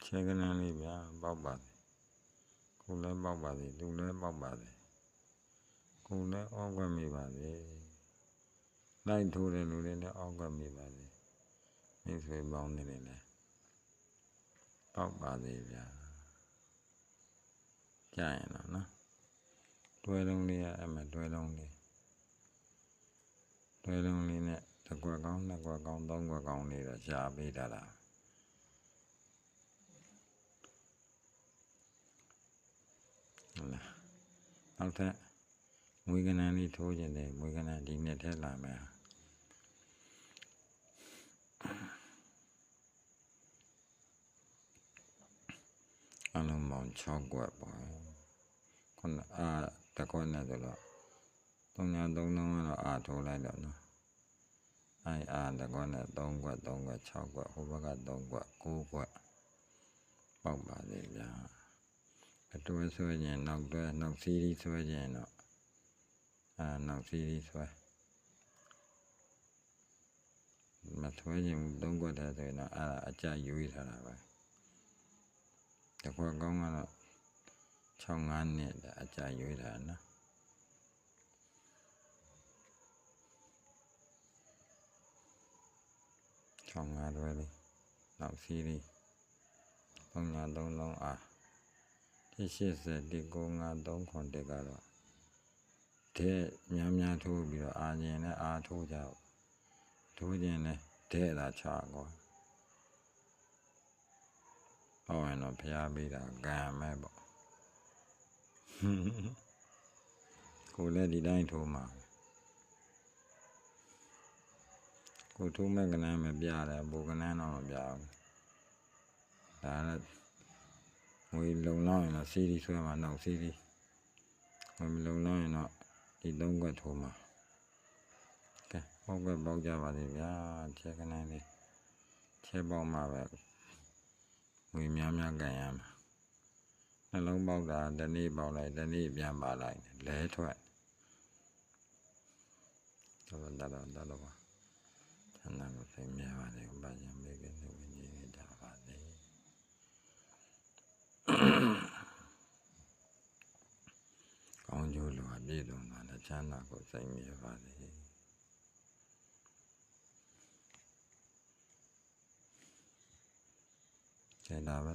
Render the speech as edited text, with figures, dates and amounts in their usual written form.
ချဲကနန်းလေးဗျာပေါက်ပါသည်ကိုလည်းပေါက်ပါသည်သူလည်းပေါက်ပါသည်ကိုလည်းအောက်ွက်မိပါသည်လိုက်ထိုးတဲ့လူတွေလည်းအောက်ွက်မိပါသည်မိတ်ဆွေပေါင်းနေတယ်လေပေါက်ပါသည်ဗျာကြာရင်တော့နော်တွဲလုံးလေးအမတွဲလုံးလေးနဲ့တစ်ကွက်ကောင်းနှစ်ကွက်ကောင်းသုံးကွက်ကောင်းလေးတော့ရှားပေးတာလားနောက်ထပ်မွေးကနန်းလေးထိုးခြင်းနဲ့မွေးကနန်းဒီနှစ်ထဲလာမယ်အလုံးပေါင်း6ကွက်ပေါ့ခုနတစ်ခွက်နဲ့ဆိုတော့3ကတော့ထိုးလိုက်တော့နော်တစ်ခွက်နဲ့3ကွက်6ကွက်ဟိုဘက်က3ကွက်9ကွက်ပေါက်ပါလေဗျာအတွဲဆွဲခြင်းနောက်တွဲနောက်စီးရီးဆွဲခြင်းတော့နောက်စီးရီးဆွဲမဆွဲခြင်း3ကွက်တည်းဆိုရင်တော့အကြရွေးထားတာပဲတစ်ခွက်ကောင်းကတော့6-5နှစ်အကြရွေးထားနော်6-5တွဲလေးနောက်စီးရီး3-3ဒီ80ဒီ9-3ခွန်တက်ကတော့တဲ့များထိုးပြီးတော့ခြင်းနဲ့ထိုးကြထိုးခြင်းနဲ့တဲ့လာချကောဟောရင်တော့ဖျားပေးတာကံမဲ့ပေါ့ကိုလည်းဒီတိုင်းထိုးမှာကိုထိုးမဲ့ကနန်းမပြတယ်ဘူကနန်းတော့မပြဘူးဒါလည်းငွေလုံလောက်ရင်တော့စီးရီးဆွဲမှာနောက်စီးရီးငွေမလုံလောက်ရင်တော့ဒီ3ကွက်ထိုးမှာကဲပေါက်ကွက်ပေါက်ကြပါစေဗျာချဲကနန်းလေးချဲပေါက်မှာပဲငွေများကန်ရမှာနှလုံးပေါက်တာတနေ့ပေါက်လိုက်တနေ့ပြန်ပါလိုက်လဲထွက်တော့ပါချမ်းသာကိုသိမြဲပါလေဘာကြောင့်မေကနေဝင်ကြီးနေတာပါလေကောင်းကျိုးလိုအပ်ပြည့်စုံတာနဲ့ချမ်းသာကိုသိမြဲပါလေကျန်တာပဲ